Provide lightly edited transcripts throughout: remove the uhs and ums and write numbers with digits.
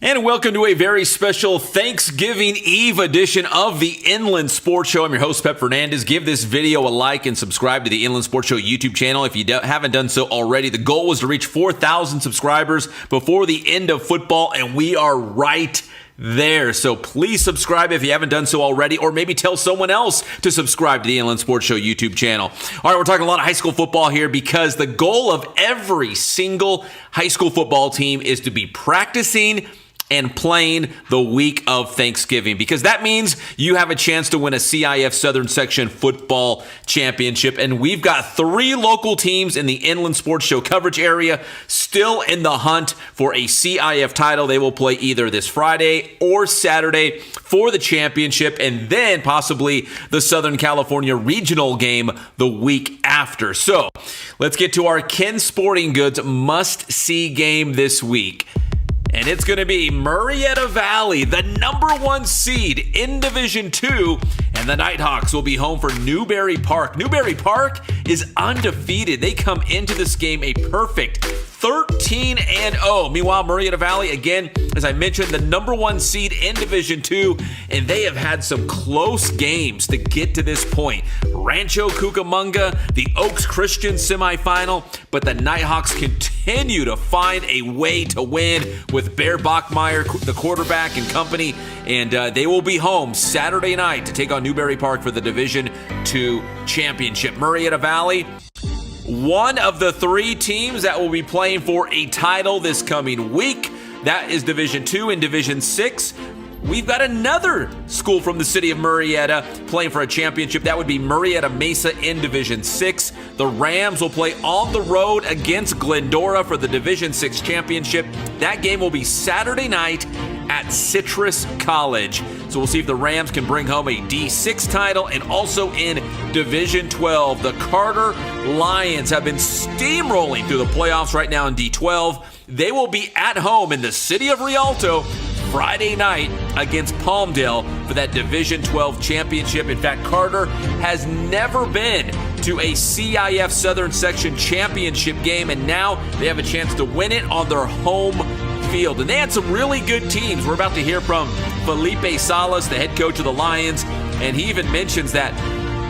And welcome to a very special Thanksgiving Eve edition of the Inland Sports Show. I'm your host, Pep Fernandez. Give this video a like and subscribe to the Inland Sports Show YouTube channel if you haven't done so already. The goal was to reach 4,000 subscribers before the end of football, and we are right there. So please subscribe if you haven't done so already, or maybe tell someone else to subscribe to the Inland Sports Show YouTube channel. All right, we're talking a lot of high school football here because the goal of every single high school football team is to be practicing and playing the week of Thanksgiving, because that means you have a chance to win a CIF Southern Section football championship. And we've got 3 local teams in the Inland Sports Show coverage area still in the hunt for a CIF title. They will play either this Friday or Saturday for the championship, and then possibly the Southern California regional game the week after. So let's get to our Ken Sporting Goods must-see game this week. And it's going to be Murrieta Valley, the #1 seed in Division II, and the Nighthawks will be home for Newbury Park. Newbury Park is undefeated. They come into this game a perfect 13-0. Meanwhile, Murrieta Valley, again, as I mentioned, the #1 seed in Division II, and they have had some close games to get to this point. Rancho Cucamonga, the Oaks Christian semifinal, but the Nighthawks continue to find a way to win with Bear Bachmeyer, the quarterback, and company, and they will be home Saturday night to take on Newbury Park for the Division II championship. Murrieta Valley, one of the 3 teams that will be playing for a title this coming week. That is Division II. and Division VI, we've got another school from the city of Murrieta playing for a championship. That would be Murrieta Mesa in Division VI. The Rams will play on the road against Glendora for the Division VI championship. That game will be Saturday night at Citrus College. So we'll see if the Rams can bring home a D6 title. And also in Division 12, the Carter Lions have been steamrolling through the playoffs right now in D12. They will be at home in the city of Rialto Friday night against Palmdale for that Division 12 championship. In fact, Carter has never been to a CIF Southern Section championship game, and now they have a chance to win it on their home field. And they had some really good teams. We're about to hear from Felipe Salas, the head coach of the Lions, and he even mentions that,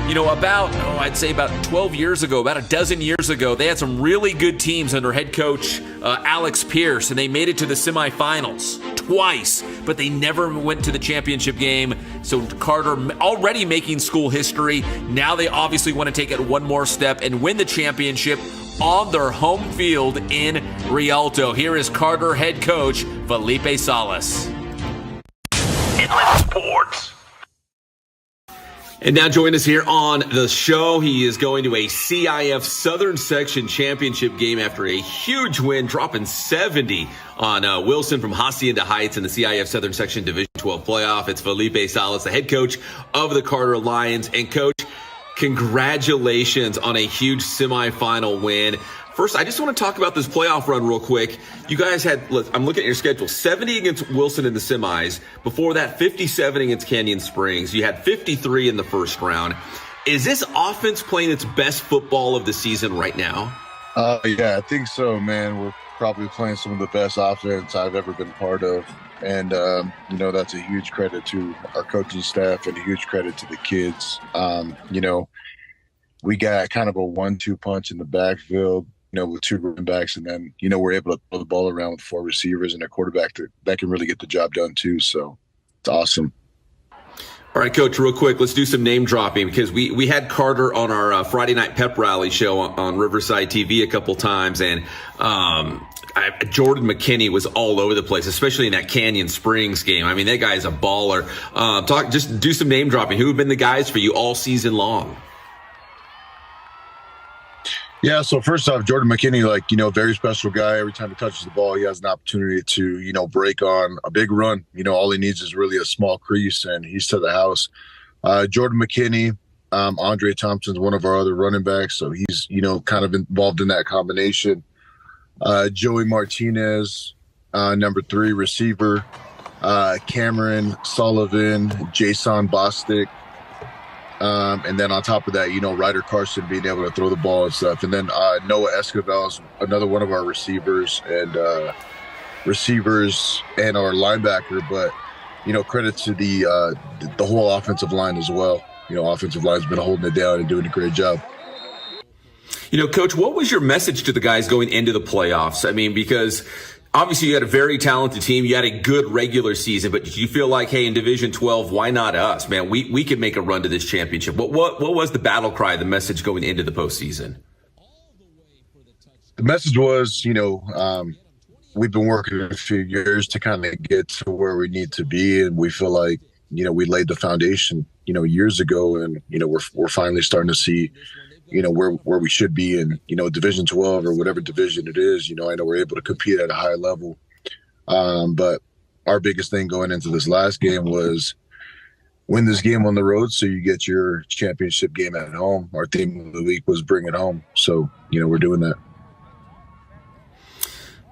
I'd say about 12 years ago, about a dozen years ago, they had some really good teams under head coach Alex Pierce, and they made it to the semifinals twice, but they never went to the championship game. So Carter already making school history. Now they obviously want to take it one more step and win the championship on their home field in Rialto. Here is Carter head coach Felipe Salas. Inland Sports. And now join us here on the show. He is going to a CIF Southern Section Championship game after a huge win, dropping 70 on Wilson from Hacienda Heights in the CIF Southern Section Division 12 playoff. It's Felipe Salas, the head coach of the Carter Lions. And coach, congratulations on a huge semifinal win. First, I just want to talk about this playoff run real quick. You guys had, I'm looking at your schedule, 70 against Wilson in the semis. Before that, 57 against Canyon Springs. You had 53 in the first round. Is this offense playing its best football of the season right now? Yeah, I think so, man. We're probably playing some of the best offense I've ever been part of. And, that's a huge credit to our coaching staff and a huge credit to the kids. We got kind of a 1-2 punch in the backfield, with 2 running backs, and then, we're able to throw the ball around with 4 receivers and a quarterback that can really get the job done too. So it's awesome. All right, Coach, real quick, let's do some name dropping because we had Carter on our Friday night pep rally show on Riverside TV a couple times, and Jordan McKinney was all over the place, especially in that Canyon Springs game. I mean, that guy is a baller. Just do some name dropping. Who have been the guys for you all season long? Yeah, so first off, Jordan McKinney, very special guy. Every time he touches the ball, he has an opportunity to, break on a big run. All he needs is really a small crease, and he's to the house. Jordan McKinney, Andre Thompson's one of our other running backs, so he's, kind of involved in that combination. Joey Martinez, number 3 receiver. Cameron Sullivan, Jason Bostic. And then on top of that, Ryder Carson being able to throw the ball and stuff. And then Noah Esquivel is another one of our receivers. And receivers and our linebacker, but credit to the whole offensive line as well. Offensive line's been holding it down and doing a great job. Coach, what was your message to the guys going into the playoffs? I mean, because obviously you had a very talented team. You had a good regular season, but did you feel like, hey, in Division 12, why not us, man? We could make a run to this championship. What was the battle cry, the message going into the postseason? The message was, we've been working a few years to kind of get to where we need to be, and we feel like, we laid the foundation, years ago, and we're finally starting to see, where we should be in, Division 12 or whatever division it is. I know we're able to compete at a high level, but our biggest thing going into this last game was win this game on the road so you get your championship game at home. Our theme of the week was bring it home, so we're doing that.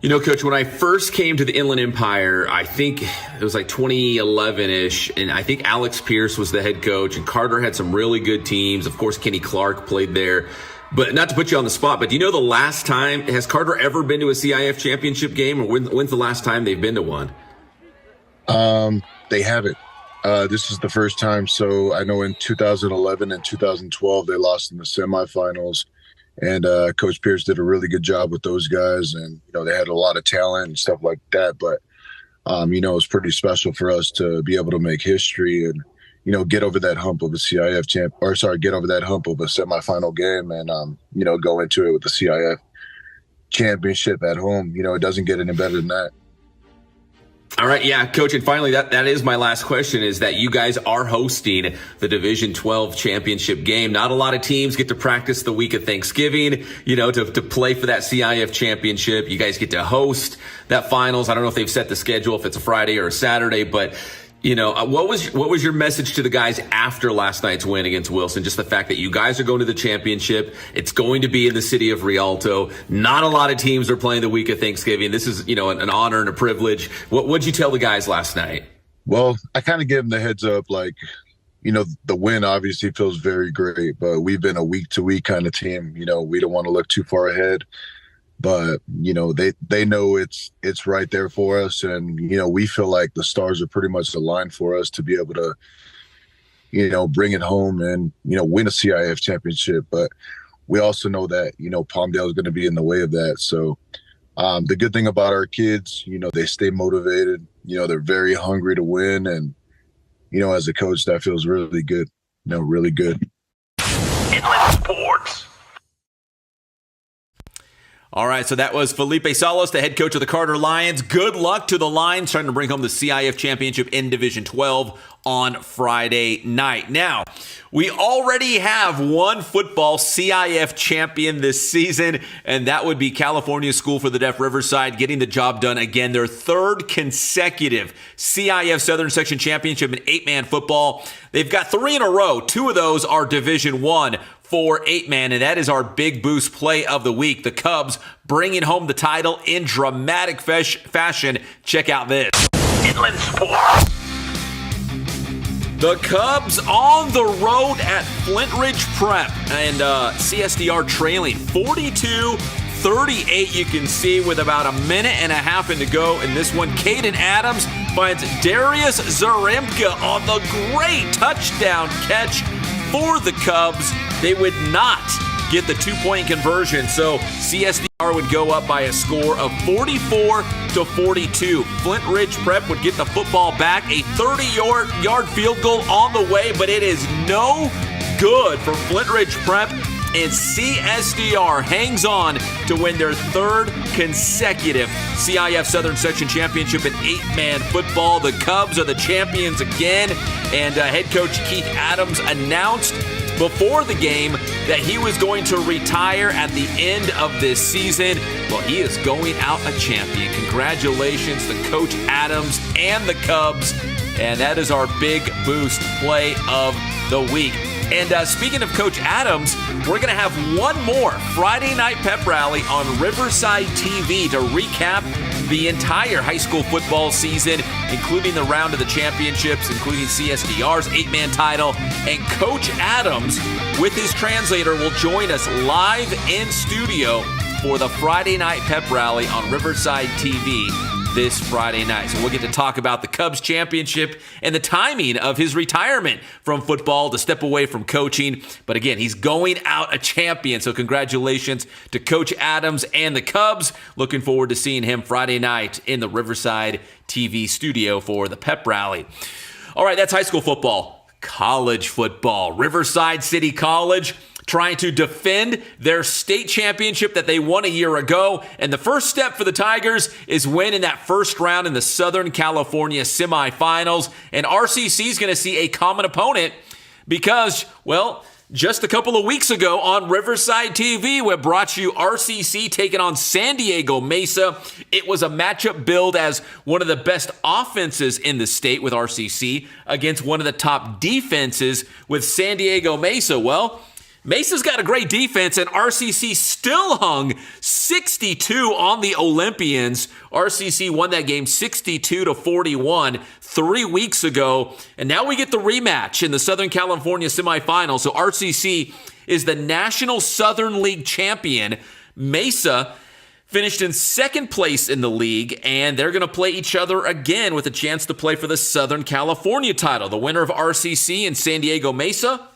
Coach, when I first came to the Inland Empire, I think it was like 2011-ish, and I think Alex Pierce was the head coach, and Carter had some really good teams. Of course, Kenny Clark played there. But not to put you on the spot, but do you know the last time, has Carter ever been to a CIF championship game, or when's the last time they've been to one? They haven't. This is the first time. So I know in 2011 and 2012, they lost in the semifinals. And Coach Pierce did a really good job with those guys, and they had a lot of talent and stuff like that. But it was pretty special for us to be able to make history and get over that hump of a get over that hump of a semifinal game, and go into it with the CIF championship at home. It doesn't get any better than that. All right, yeah, Coach, and finally, that is my last question, is that you guys are hosting the Division 12 championship game. Not a lot of teams get to practice the week of Thanksgiving, to play for that CIF championship. You guys get to host that finals. I don't know if they've set the schedule, if it's a Friday or a Saturday, but what was your message to the guys after last night's win against Wilson? Just the fact that you guys are going to the championship. It's going to be in the city of Rialto. Not a lot of teams are playing the week of Thanksgiving. This is, an honor and a privilege. What'd you tell the guys last night? Well, I kind of gave them the heads up, like, the win obviously feels very great, but we've been a week-to-week kind of team. We don't want to look too far ahead. But, they know it's right there for us. And, we feel like the stars are pretty much aligned for us to be able to, bring it home and, win a CIF championship. But we also know that, Palmdale is going to be in the way of that. So the good thing about our kids, they stay motivated. They're very hungry to win. And, as a coach, that feels really good, really good. Inland Sports. All right, so that was Felipe Salos, the head coach of the Carter Lions. Good luck to the Lions trying to bring home the CIF championship in Division 12 on Friday night. Now, we already have one football CIF champion this season, and that would be California School for the Deaf Riverside, getting the job done again. Their third consecutive CIF Southern Section Championship in 8-man football. They've got 3 in a row. 2 of those are Division 1 for 8-man, and that is our big boost play of the week. The Cubs bringing home the title in dramatic fashion. Check out this. Inland Sports. The Cubs on the road at Flint Ridge Prep, and CSDR trailing 42-38. You can see with about a minute and a half in to go in this one. Caden Adams finds Darius Zaremka on the great touchdown catch for the Cubs. They would not get the 2-point conversion, so CSDR would go up by a score of 44-42. Flint Ridge Prep would get the football back, a 30-yard field goal on the way, but it is no good for Flint Ridge Prep, and CSDR hangs on to win their third consecutive CIF Southern Section Championship in 8-man football. The Cubs are the champions again, and head coach Keith Adams announced before the game that he was going to retire at the end of this season. Well, he is going out a champion. Congratulations to Coach Adams and the Cubs, and that is our big boost play of the week. And speaking of Coach Adams, we're going to have one more Friday night pep rally on Riverside TV to recap the entire high school football season, including the round of the championships, including CSDR's 8-man title. And Coach Adams, with his translator, will join us live in studio for the Friday night pep rally on Riverside TV. this Friday night. So we'll get to talk about the Cubs championship and the timing of his retirement from football to step away from coaching. But again, he's going out a champion. So congratulations to Coach Adams and the Cubs. Looking forward to seeing him Friday night in the Riverside TV studio for the pep rally. All right, that's high school football. College football. Riverside City College trying to defend their state championship that they won a year ago. And the first step for the Tigers is win in that first round in the Southern California semifinals. And RCC is going to see a common opponent because, well, just a couple of weeks ago on Riverside TV, we brought you RCC taking on San Diego Mesa. It was a matchup billed as one of the best offenses in the state with RCC against one of the top defenses with San Diego Mesa. Well, Mesa's got a great defense, and RCC still hung 62 on the Olympians. RCC won that game 62-41 3 weeks ago, and now we get the rematch in the Southern California semifinals. So RCC is the National Southern League champion. Mesa finished in second place in the league, and they're going to play each other again with a chance to play for the Southern California title. The winner of RCC and San Diego Mesa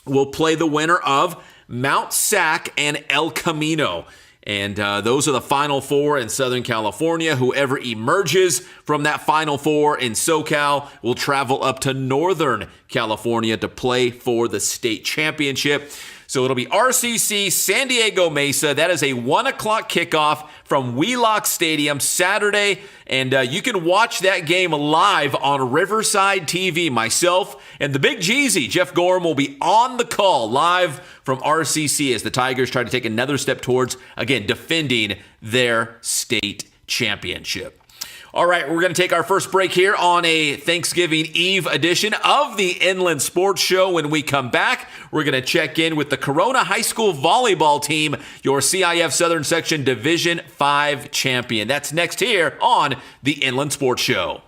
will play the winner of Mount Sac and El Camino. And those are the Final Four in Southern California. Whoever emerges from that Final Four in SoCal will travel up to Northern California to play for the state championship. So it'll be RCC, San Diego Mesa. That is a 1 o'clock kickoff from Wheelock Stadium Saturday. And you can watch that game live on Riverside TV. Myself and the Big Jeezy, Jeff Gorham, will be on the call live from RCC as the Tigers try to take another step towards, again, defending their state championship. All right, we're going to take our first break here on a Thanksgiving Eve edition of the Inland Sports Show. When we come back, we're going to check in with the Corona High School volleyball team, your CIF Southern Section Division 5 champion. That's next here on the Inland Sports Show.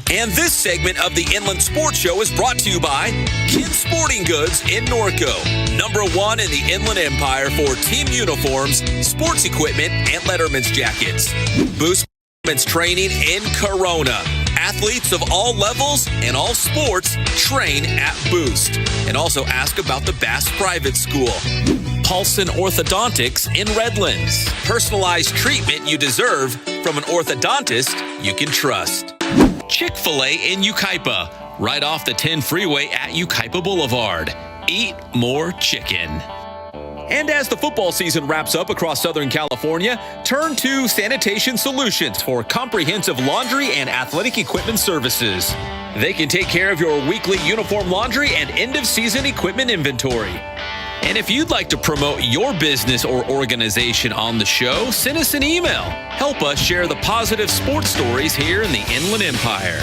And this segment of the Inland Sports Show is brought to you by Kin Sporting Goods in Norco, #1 in the Inland Empire for team uniforms, sports equipment, and Letterman's jackets. Boost training in Corona. Athletes of all levels and all sports train at Boost. And also ask about the Bass Private School. Paulson Orthodontics in Redlands. Personalized treatment you deserve from an orthodontist you can trust. Chick-fil-A in Yucaipa, right off the 10 freeway at Yucaipa Boulevard. Eat more chicken. And as the football season wraps up across Southern California, turn to Sanitation Solutions for comprehensive laundry and athletic equipment services. They can take care of your weekly uniform laundry and end-of-season equipment inventory. And if you'd like to promote your business or organization on the show, send us an email. Help us share the positive sports stories here in the Inland Empire.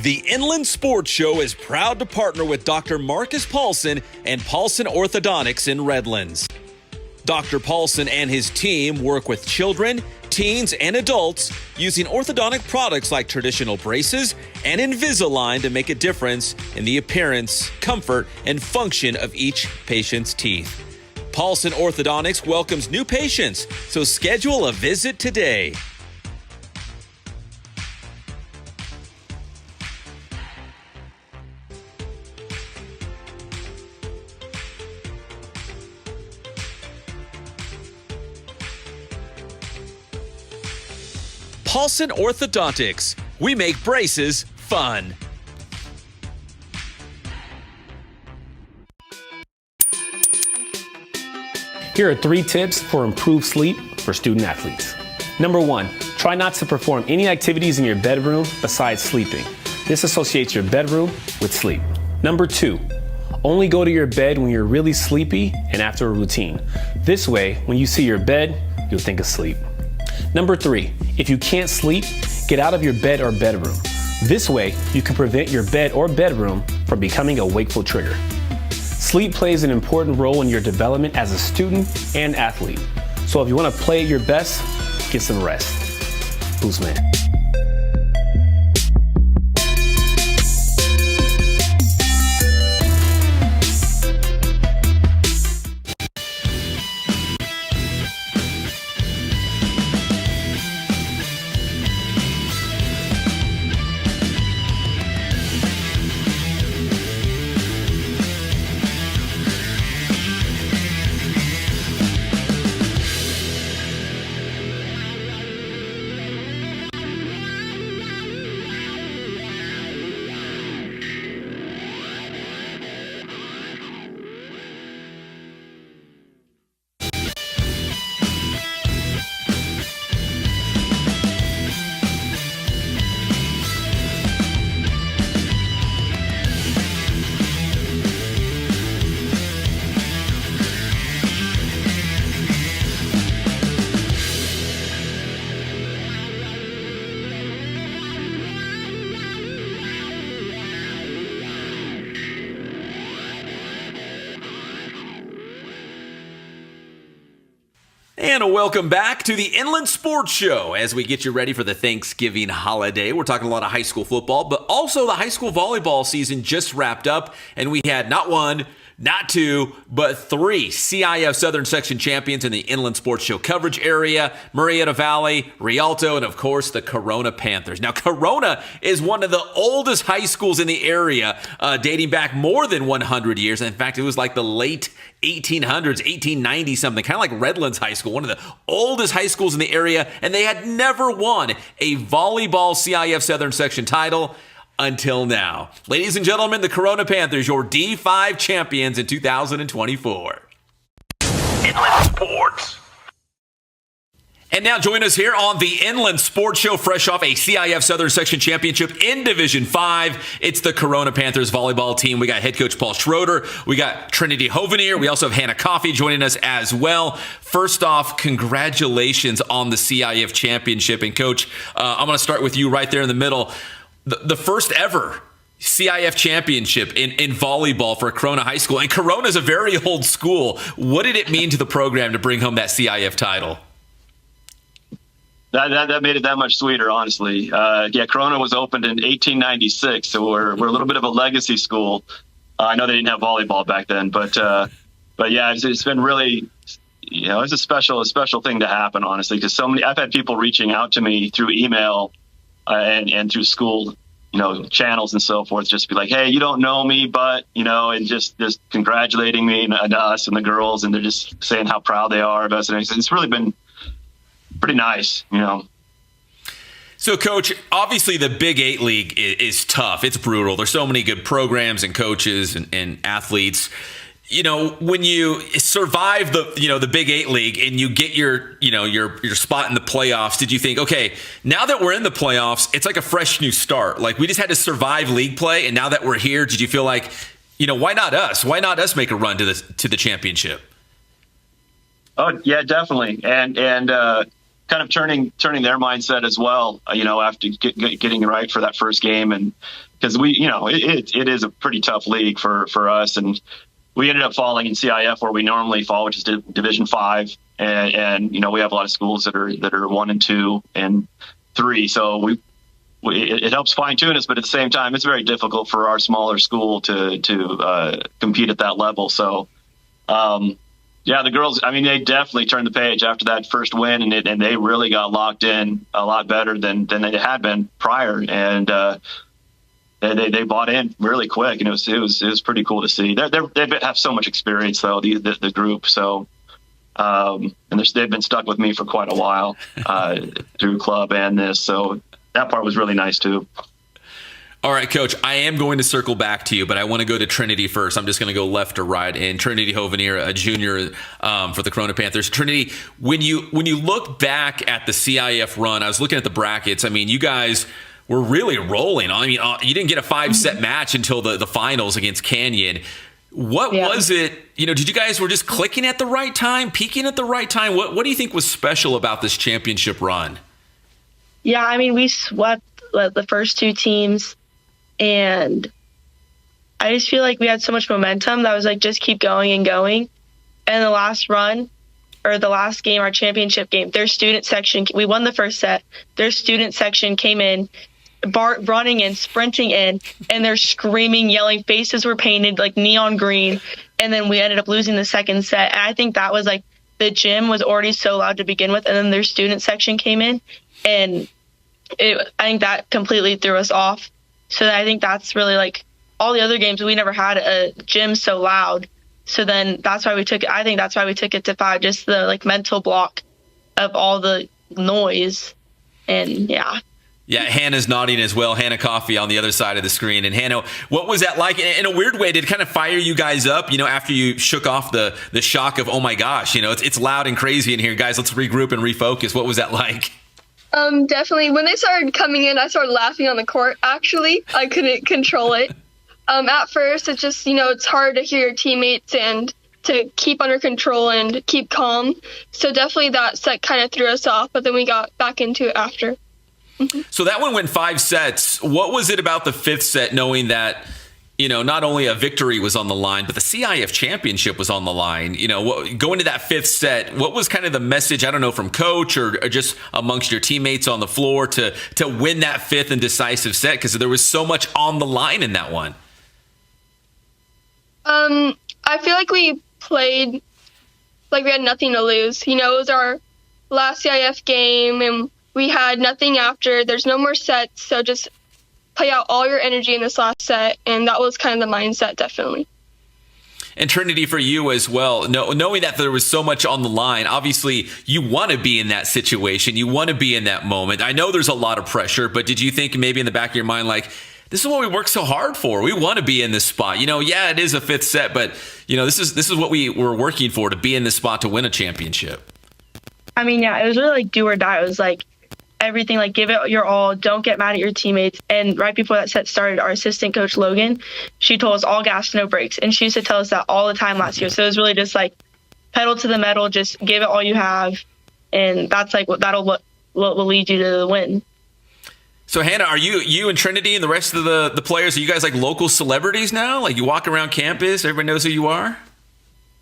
The Inland Sports Show is proud to partner with Dr. Marcus Paulson and Paulson Orthodontics in Redlands. Dr. Paulson and his team work with children, teens, and adults using orthodontic products like traditional braces and Invisalign to make a difference in the appearance, comfort, and function of each patient's teeth. Paulson Orthodontics welcomes new patients, so schedule a visit today. Paulson Orthodontics. We make braces fun. Here are 3 tips for improved sleep for student athletes. Number 1, try not to perform any activities in your bedroom besides sleeping. This associates your bedroom with sleep. Number 2, only go to your bed when you're really sleepy and after a routine. This way, when you see your bed, you'll think of sleep. Number 3, if you can't sleep, get out of your bed or bedroom. This way, you can prevent your bed or bedroom from becoming a wakeful trigger. Sleep plays an important role in your development as a student and athlete. So if you want to play at your best, get some rest. Boost Man. And welcome back to the Inland Sports Show as we get you ready for the Thanksgiving holiday. We're talking a lot of high school football, but also the high school volleyball season just wrapped up, and we had not one, not 2, but 3 CIF Southern Section champions in the Inland Sports Show coverage area: Murrieta Valley, Rialto, and of course the Corona Panthers. Now, Corona is one of the oldest high schools in the area, dating back more than 100 years. In fact, it was like the late 1800s, 1890 something, kind of like Redlands High School, one of the oldest high schools in the area, and they had never won a volleyball CIF Southern Section title until now. Ladies and gentlemen, the Corona Panthers, your D5 champions in 2024. Inland Sports. And now join us here on the Inland Sports Show, fresh off a CIF Southern Section Championship in Division 5. It's the Corona Panthers volleyball team. We got head coach Paul Schroeder. We got Trinity Hovenier. We also have Hannah Coffey joining us as well. First off, congratulations on the CIF Championship. And Coach, I'm going to start with you right there in the middle. The first ever CIF championship in volleyball for Corona High School. And Corona is a very old school. What did it mean to the program to bring home that CIF title? That made it that much sweeter, honestly. Corona was opened in 1896, so we're a little bit of a legacy school. I know they didn't have volleyball back then, but yeah, it's been really, it's a special thing to happen, honestly, because I've had people reaching out to me through email and through school, channels and so forth, just be like, hey, you don't know me, but, and just congratulating me and us and the girls, and they're just saying how proud they are of us. And it's really been pretty nice, So, Coach, obviously the Big 8 League is tough. It's brutal. There's so many good programs and coaches and athletes. When you survive the Big 8 League and you get your spot in the playoffs, did you think, okay, now that we're in the playoffs, it's like a fresh new start? Like, we just had to survive league play, and now that we're here, did you feel like, why not us? Why not us make a run to the championship? Oh, yeah, definitely. And kind of turning their mindset as well, after getting it right for that first game. And because it is a pretty tough league for us. And we ended up falling in CIF where we normally fall, which is Division 5. And we have a lot of schools that are 1 and 2 and 3. So it helps fine tune us, but at the same time, it's very difficult for our smaller school to compete at that level. So, yeah, the girls, they definitely turned the page after that first win, and they really got locked in a lot better than they had been prior. And they bought in really quick, and it was pretty cool to see. They have so much experience, though, the group. So, and they've been stuck with me for quite a while through club and this. So that part was really nice, too. All right, Coach, I am going to circle back to you, but I want to go to Trinity first. I'm just going to go left to right. And Trinity Hovenier, a junior for the Corona Panthers. Trinity, when you look back at the CIF run, I was looking at the brackets. I mean, you guys were really rolling. I mean, you didn't get a 5-set match until the finals against Canyon. What was it? Did you guys were just clicking at the right time, peaking at the right time? What do you think was special about this championship run? Yeah, I mean, we swept the first two teams. And I just feel like we had so much momentum that was like, just keep going and going. And the last run, or the last game, our championship game, their student section, we won the first set. Their student section came in, running in, sprinting in, and they're screaming, yelling. Faces were painted like neon green. And then we ended up losing the second set. And I think that was like, the gym was already so loud to begin with. And then their student section came in. And I think that completely threw us off. So I think that's really like all the other games, we never had a gym so loud. So then that's why we took it. I think that's why we took it to 5, just the like mental block of all the noise. And yeah. Yeah, Hannah's nodding as well. Hannah Coffey on the other side of the screen. And Hannah, what was that like? In a weird way, did it kind of fire you guys up, after you shook off the shock of, oh my gosh, it's loud and crazy in here. Guys, let's regroup and refocus. What was that like? Definitely. When they started coming in, I started laughing on the court, actually. I couldn't control it. At first, it's just, it's hard to hear your teammates and to keep under control and keep calm. So definitely that set kind of threw us off, but then we got back into it after. Mm-hmm. So that one went 5 sets. What was it about the 5th set, knowing that, not only a victory was on the line, but the CIF championship was on the line? Going to that 5th set, what was kind of the message, I don't know, from coach or just amongst your teammates on the floor to win that 5th and decisive set? Because there was so much on the line in that one. I feel like we played like we had nothing to lose. It was our last CIF game and we had nothing after. There's no more sets, so just play out all your energy in this last set, and that was kind of the mindset, definitely. And Trinity, for you as well, knowing that there was so much on the line, obviously you want to be in that situation. You want to be in that moment. I know there's a lot of pressure, but did you think maybe in the back of your mind, like, this is what we worked so hard for? We want to be in this spot. Yeah, it is a 5th set, but, this is what we were working for, to be in this spot to win a championship. I mean, yeah, it was really like do or die. It was like, everything, like give it your all, don't get mad at your teammates. And right before that set started, our assistant coach Logan, she told us all gas, no brakes, and she used to tell us that all the time last year. So it was really just like pedal to the metal, just give it all you have, and that's like what will lead you to the win. So Hannah, are you and Trinity and the rest of the players, are you guys like local celebrities now? Like you walk around campus, everybody knows who you are?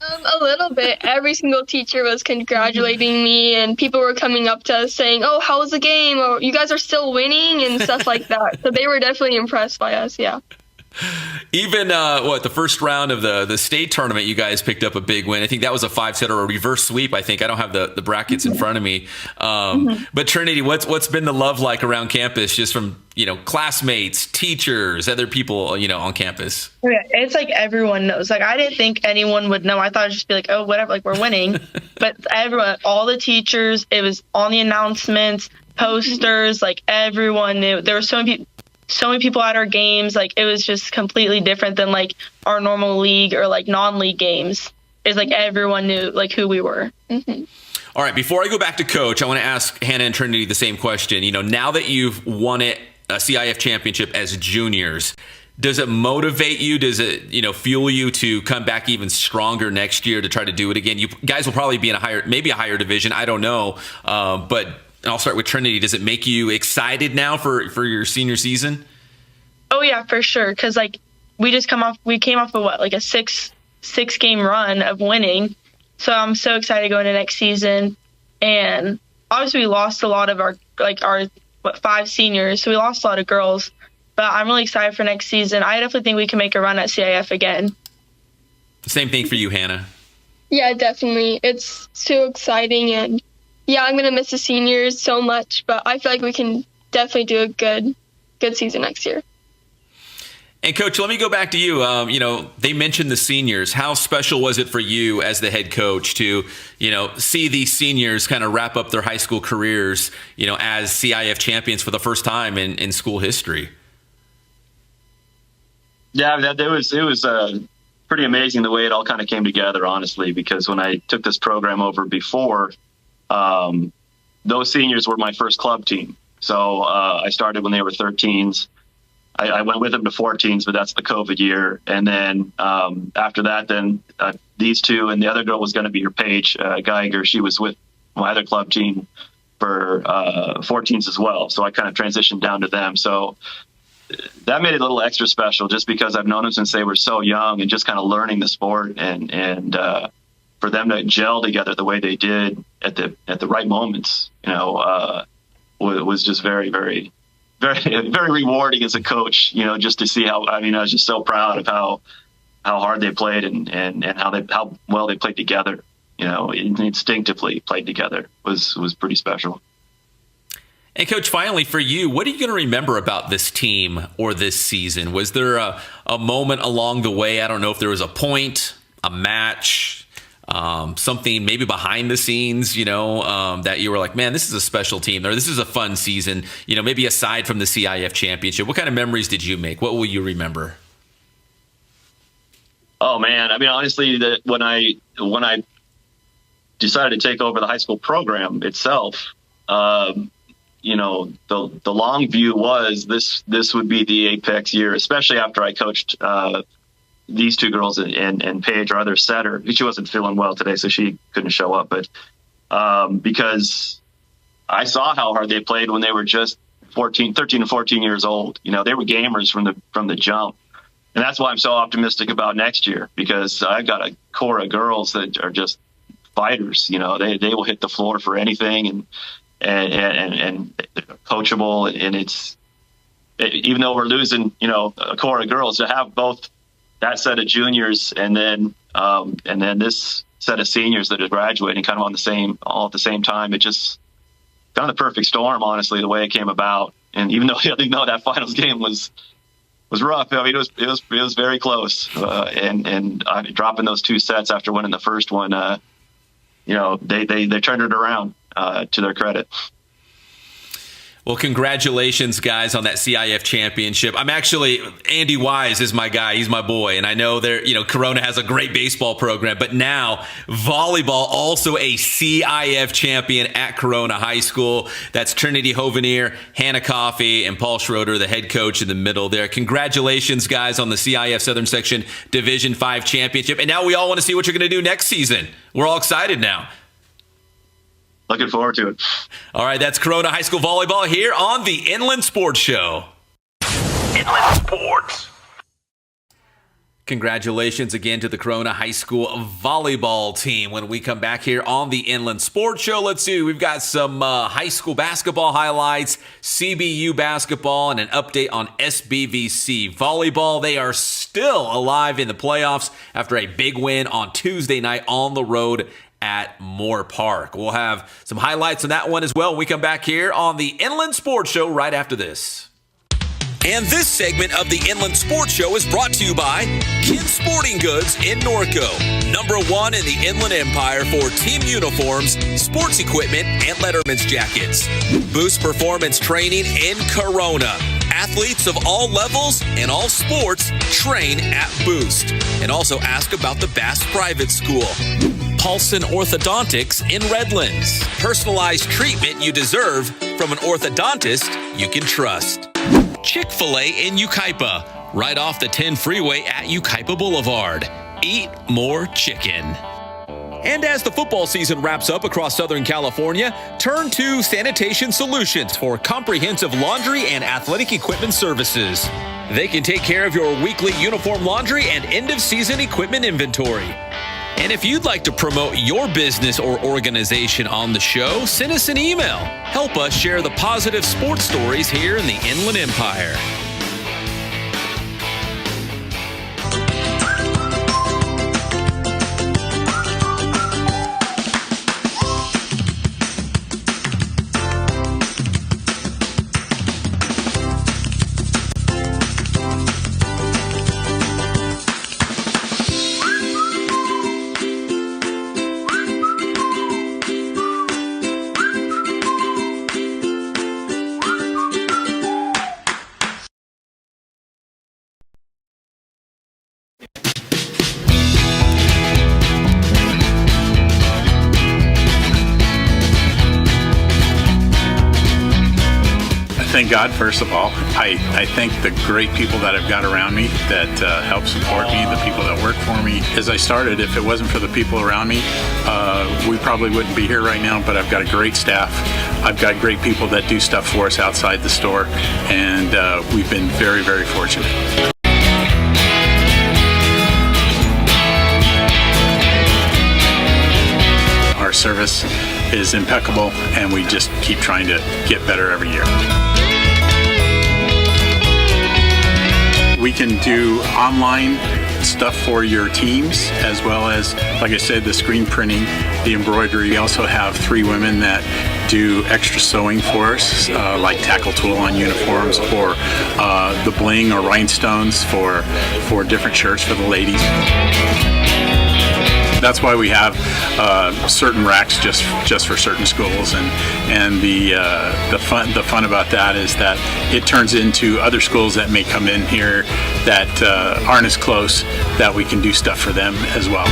A little bit. Every single teacher was congratulating me, and people were coming up to us saying, "Oh, how was the game?" Or "You guys are still winning," and stuff like that. So they were definitely impressed by us. Yeah. Even the first round of the state tournament, you guys picked up a big win. I think that was a 5-set or a reverse sweep. I think I don't have the brackets in front of me. But Trinity, what's been the love like around campus, just from classmates, teachers, other people on campus? Yeah, it's like everyone knows. Like I didn't think anyone would know. I thought it'd just be like, oh, whatever, like we're winning. But everyone, all the teachers, it was on the announcements, posters, like everyone knew. There were so many people at our games. Like it was just completely different than like our normal league or like non-league games. It's like everyone knew like who we were. Mm-hmm. All right, before I go back to coach, I want to ask Hannah and Trinity the same question. Now that you've won a CIF championship as juniors, does it motivate you? Does it fuel you to come back even stronger next year to try to do it again? You guys will probably be in maybe a higher division, I don't know, but I'll start with Trinity. Does it make you excited now for your senior season? Oh yeah, for sure. Because like we came off of a six game run of winning. So I'm so excited to go into next season. And obviously we lost a lot of our 5 seniors. So we lost a lot of girls. But I'm really excited for next season. I definitely think we can make a run at CIF again. The same thing for you, Hannah. Yeah, definitely. It's so exciting, and yeah, I'm going to miss the seniors so much, but I feel like we can definitely do a good season next year. And Coach, let me go back to you. They mentioned the seniors. How special was it for you as the head coach to, see these seniors kind of wrap up their high school careers, as CIF champions for the first time in school history? Yeah, it was pretty amazing the way it all kind of came together, honestly, because when I took this program over before, those seniors were my first club team. So I started when they were 13s. I went with them to 14s, but that's the COVID year. And then after that, then these two, and the other girl was going to be your Paige Geiger. She was with my other club team for 14s as well. So I kind of transitioned down to them. So that made it a little extra special just because I've known them since they were so young and just kind of learning the sport and for them to gel together the way they did at the right moments, was just very, very, very, very rewarding as a coach, just to see how, I was just so proud of how hard they played and how well they played together, instinctively played together was pretty special. And Coach, finally for you, what are you going to remember about this team or this season? Was there a moment along the way? I don't know if there was a point, a match, something maybe behind the scenes, that you were like, man, this is a special team, or this is a fun season, maybe aside from the CIF championship. What kind of memories did you make? What will you remember? Oh man, honestly, that when I decided to take over the high school program itself, the long view was this would be the apex year, especially after I coached these two girls and Paige, our other setter. She wasn't feeling well today, so she couldn't show up. But because I saw how hard they played when they were just 13 and 14 years old. They were gamers from the jump. And that's why I'm so optimistic about next year, because I've got a core of girls that are just fighters. They will hit the floor for anything and coachable. And even though we're losing, a core of girls, to have both that set of juniors and then this set of seniors that are graduating kind of all at the same time, it just kind of the perfect storm, honestly, the way it came about. And even though that finals game was rough, it was very close. And dropping those two sets after winning the first one, they turned it around, to their credit. Well, congratulations, guys, on that CIF championship. Andy Wise is my guy. He's my boy. And I know Corona has a great baseball program, but now volleyball, also a CIF champion at Corona High School. That's Trinity Hovenier, Hannah Coffey, and Paul Schroeder, the head coach in the middle there. Congratulations, guys, on the CIF Southern Section Division 5 championship. And now we all want to see what you're going to do next season. We're all excited now. Looking forward to it. All right, that's Corona High School volleyball here on the Inland Sports Show. Inland Sports. Congratulations again to the Corona High School volleyball team. When we come back here on the Inland Sports Show, let's see, we've got some high school basketball highlights, CBU basketball, and an update on SBVC volleyball. They are still alive in the playoffs after a big win on Tuesday night on the road at Moore Park. We'll have some highlights on that one as well when we come back here on the Inland Sports Show right after this. And this segment of the Inland Sports Show is brought to you by Kin Sporting Goods in Norco, #1 in the Inland Empire for team uniforms, sports equipment, and Letterman's jackets. Boost Performance Training in Corona. Athletes of all levels and all sports train at Boost. And also ask about the Bass Private School. Paulson Orthodontics in Redlands. Personalized treatment you deserve from an orthodontist you can trust. Chick-fil-A in Yucaipa, right off the 10 freeway at Yucaipa Boulevard. Eat more chicken. And as the football season wraps up across Southern California, turn to Sanitation Solutions for comprehensive laundry and athletic equipment services. They can take care of your weekly uniform laundry and end-of-season equipment inventory. And if you'd like to promote your business or organization on the show, send us an email. Help us share the positive sports stories here in the Inland Empire. thank God, first of all. I thank the great people that I've got around me that help support me, the people that work for me. As I started, if it wasn't for the people around me, we probably wouldn't be here right now, but I've got a great staff. I've got great people that do stuff for us outside the store, and we've been very, very fortunate. Our service is impeccable, and we just keep trying to get better every year. We can do online stuff for your teams, as well as, like I said, the screen printing, the embroidery. We also have 3 women that do extra sewing for us, like tackle tool on uniforms, or the bling or rhinestones for different shirts for the ladies. That's why we have certain racks just for certain schools, and the fun about that is that it turns into other schools that may come in here that aren't as close, that we can do stuff for them as well.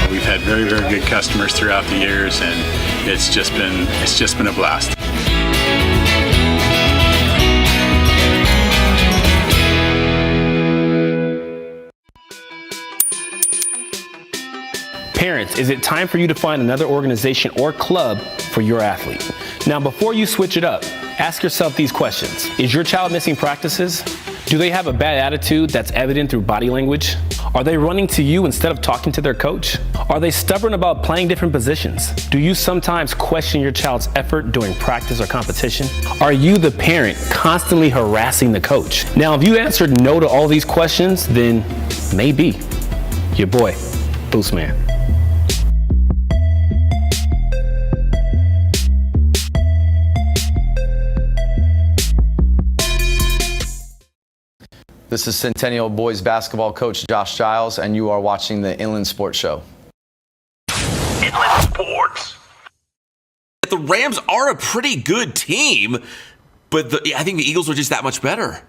We've had very, very good customers throughout the years, and it's just been a blast. Parents, is it time for you to find another organization or club for your athlete? Now, before you switch it up, ask yourself these questions. Is your child missing practices? Do they have a bad attitude that's evident through body language? Are they running to you instead of talking to their coach? Are they stubborn about playing different positions? Do you sometimes question your child's effort during practice or competition? Are you, the parent, constantly harassing the coach? Now, if you answered no to all these questions, then maybe your boy, Boost Man. This is Centennial Boys basketball coach Josh Giles, and you are watching the Inland Sports Show. Inland Sports. The Rams are a pretty good team, but I think the Eagles are just that much better.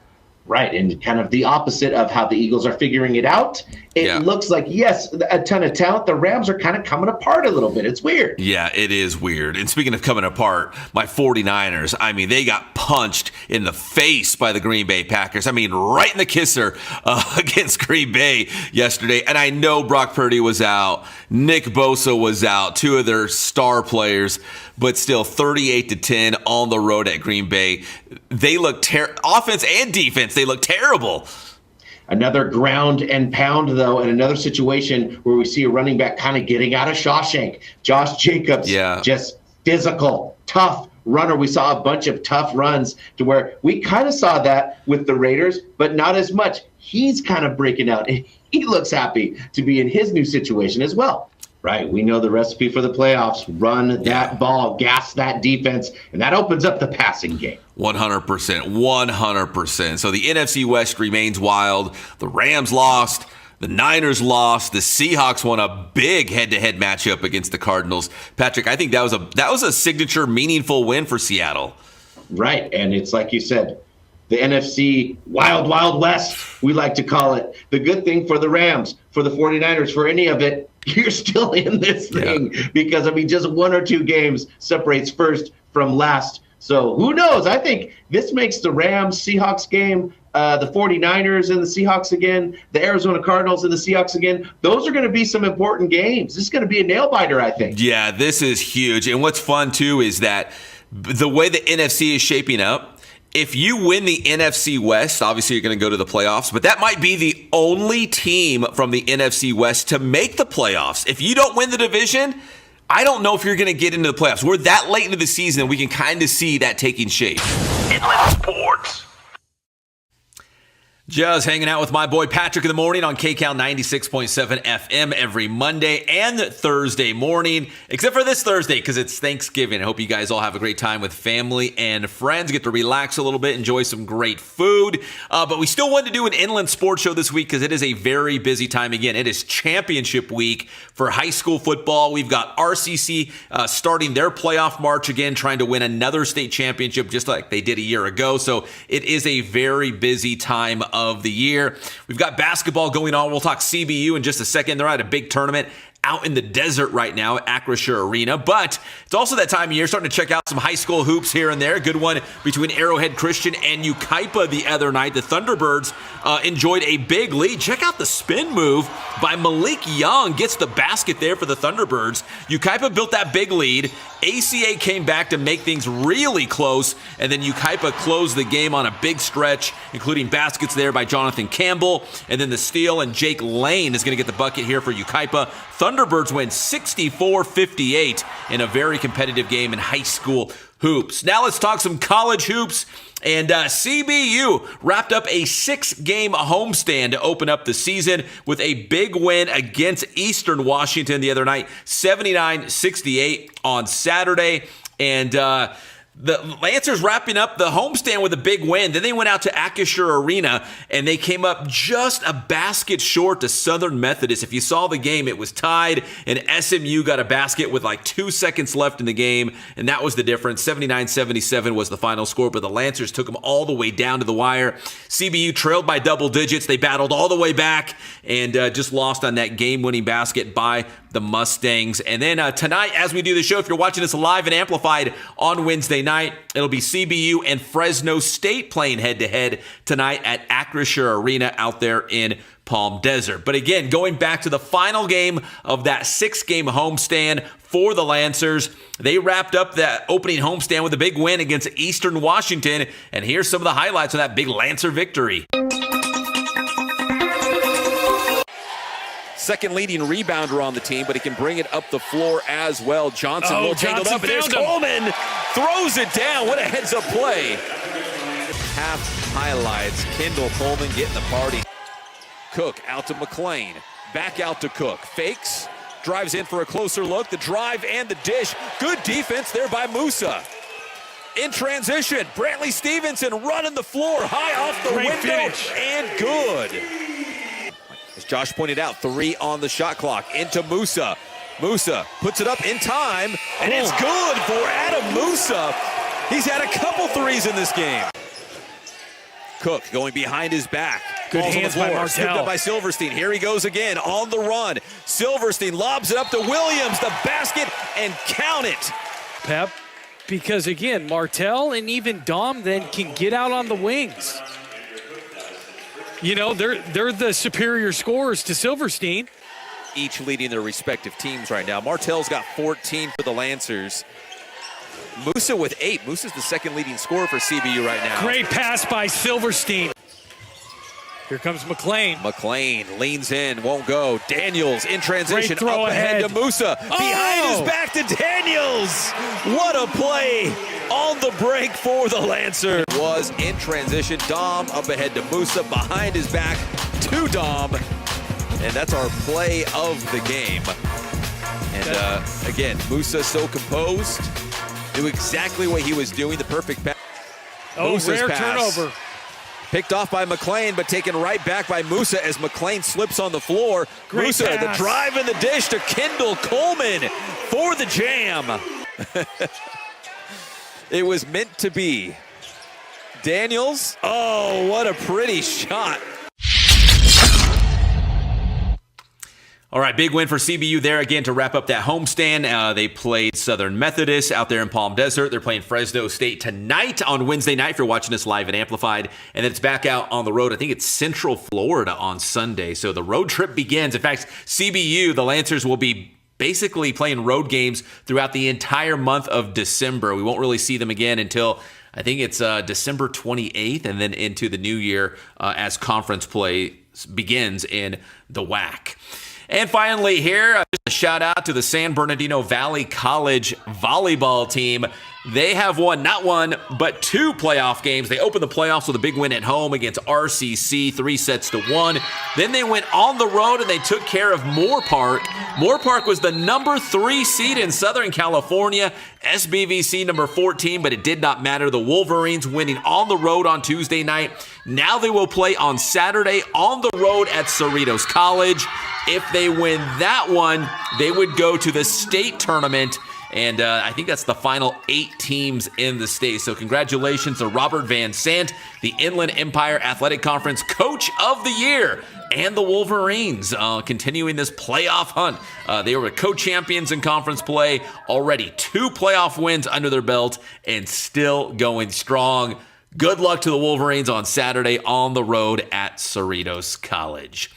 Right, and kind of the opposite of how the Eagles are figuring it out. It looks like, yes, a ton of talent. The Rams are kind of coming apart a little bit. It's weird. Yeah, it is weird. And speaking of coming apart, my 49ers, I mean, they got punched in the face by the Green Bay Packers. I mean, right in the kisser against Green Bay yesterday. And I know Brock Purdy was out. Nick Bosa was out, 2 of their star players. But still, 38-10 on the road at Green Bay. They look offense and defense, they look terrible. Another ground and pound, though, and another situation where we see a running back kind of getting out of Shawshank. Josh Jacobs, just physical, tough runner. We saw a bunch of tough runs to where we kind of saw that with the Raiders, but not as much. He's kind of breaking out, and he looks happy to be in his new situation as well. Right, we know the recipe for the playoffs. Run that ball, gas that defense, and that opens up the passing game. 100%, 100%. So the NFC West remains wild. The Rams lost. The Niners lost. The Seahawks won a big head-to-head matchup against the Cardinals. Patrick, I think that was a signature, meaningful win for Seattle. Right, and it's like you said, the NFC Wild, Wild West, we like to call it. The good thing for the Rams, for the 49ers, for any of it, you're still in this thing because, I mean, just 1 or 2 games separates first from last. So who knows? I think this makes the Rams-Seahawks game, the 49ers and the Seahawks again, the Arizona Cardinals and the Seahawks again. Those are going to be some important games. This is going to be a nail-biter, I think. Yeah, this is huge. And what's fun, too, is that the way the NFC is shaping up, if you win the NFC West, obviously you're going to go to the playoffs, but that might be the only team from the NFC West to make the playoffs. If you don't win the division, I don't know if you're going to get into the playoffs. We're that late into the season, we can kind of see that taking shape. Inland Sports. Just hanging out with my boy Patrick in the morning on KCAL 96.7 FM every Monday and Thursday morning, except for this Thursday because it's Thanksgiving. I hope you guys all have a great time with family and friends, get to relax a little bit, enjoy some great food. But we still wanted to do an Inland Sports Show this week because it is a very busy time. Again, it is championship week for high school football. We've got RCC starting their playoff march again, trying to win another state championship just like they did a year ago. So it is a very busy time of the year. We've got basketball going on. We'll talk CBU in just a second. They're at a big tournament out in the desert right now at Acrisure Arena. But it's also that time of year, starting to check out some high school hoops here and there. Good one between Arrowhead Christian and Yucaipa the other night. The Thunderbirds enjoyed a big lead. Check out the spin move by Malik Young. Gets the basket there for the Thunderbirds. Yucaipa built that big lead. ACA came back to make things really close, and then Yucaipa closed the game on a big stretch, including baskets there by Jonathan Campbell, and then the steal, and Jake Lane is going to get the bucket here for Yucaipa. Thunderbirds win 64-58 in a very competitive game in high school hoops. Now let's talk some college hoops. And CBU wrapped up a 6-game homestand to open up the season with a big win against Eastern Washington the other night, 79-68 on Saturday. And the Lancers wrapping up the homestand with a big win. Then they went out to Acrisure Arena, and they came up just a basket short to Southern Methodist. If you saw the game, it was tied, and SMU got a basket with like 2 seconds left in the game, and that was the difference. 79-77 was the final score, but the Lancers took them all the way down to the wire. CBU trailed by double digits. They battled all the way back and just lost on that game-winning basket by the Mustangs. And then tonight, as we do the show, if you're watching this live and amplified on Wednesday night, it'll be CBU and Fresno State playing head-to-head tonight at Acrisure Arena out there in Palm Desert. But again, going back to the final game of that 6-game homestand for the Lancers, they wrapped up that opening homestand with a big win against Eastern Washington. And here's some of the highlights of that big Lancer victory. Second leading rebounder on the team, but he can bring it up the floor as well. Johnson a little tangled up, and there's Coleman. Throws it down. What a heads-up play. Half highlights. Kendall Coleman getting the party. Cook out to McLean. Back out to Cook. Fakes. Drives in for a closer look. The drive and the dish. Good defense there by Musa. In transition, Brantley Stevenson running the floor. High off the window. Finish. And good. As Josh pointed out, 3 on the shot clock. Into Musa. Musa puts it up in time, and it's good for Adam Musa. He's had a couple threes in this game. Cook going behind his back. Good hands by Martell. Scooped up by Silverstein. Here he goes again on the run. Silverstein lobs it up to Williams. The basket, and count it. Pep, because again, Martell and even Dom then can get out on the wings. You know, they're the superior scorers to Silverstein. Each leading their respective teams right now. Martell's got 14 for the Lancers. Musa with 8. Musa's the second leading scorer for CBU right now. Great pass by Silverstein. Here comes McLean. McLean leans in, won't go. Daniels in transition, throw up ahead to Musa. Behind his back to Daniels. What a play on the break for the Lancers. Was in transition. Dom up ahead to Musa. Behind his back to Dom. And that's our play of the game. And again, Musa so composed. Knew exactly what he was doing. The perfect pass. Musa's rare pass. turnover. Picked off by McLean, but taken right back by Musa as McLean slips on the floor. Great Musa, pass. the drive and the dish to Kendall Coleman for the jam. It was meant to be. Daniels, oh, what a pretty shot. All right, big win for CBU there again to wrap up that homestand. They played Southern Methodist out there in Palm Desert. They're playing Fresno State tonight on Wednesday night if you're watching this live and amplified. And then it's back out on the road. I think it's Central Florida on Sunday. So the road trip begins. In fact, CBU, the Lancers, will be basically playing road games throughout the entire month of December. We won't really see them again until I think it's December 28th and then into the new year as conference play begins in the WAC. And finally here, just a shout out to the San Bernardino Valley College volleyball team. They have won not one, but 2 playoff games. They opened the playoffs with a big win at home against RCC, 3-1. Then they went on the road and they took care of Moore Park. Moore Park was the number 3 seed in Southern California, SBVC number 14, but it did not matter. The Wolverines winning on the road on Tuesday night. Now they will play on Saturday on the road at Cerritos College. If they win that one, they would go to the state tournament. And I think that's the final 8 teams in the state. So congratulations to Robert Van Sant, the Inland Empire Athletic Conference Coach of the Year, and the Wolverines continuing this playoff hunt. They were co-champions in conference play, already 2 playoff wins under their belt, and still going strong. Good luck to the Wolverines on Saturday on the road at Cerritos College.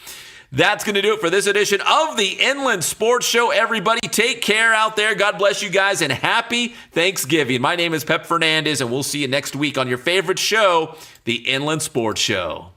That's going to do it for this edition of the Inland Sports Show. Everybody, take care out there. God bless you guys, and happy Thanksgiving. My name is Pep Fernandez, and we'll see you next week on your favorite show, the Inland Sports Show.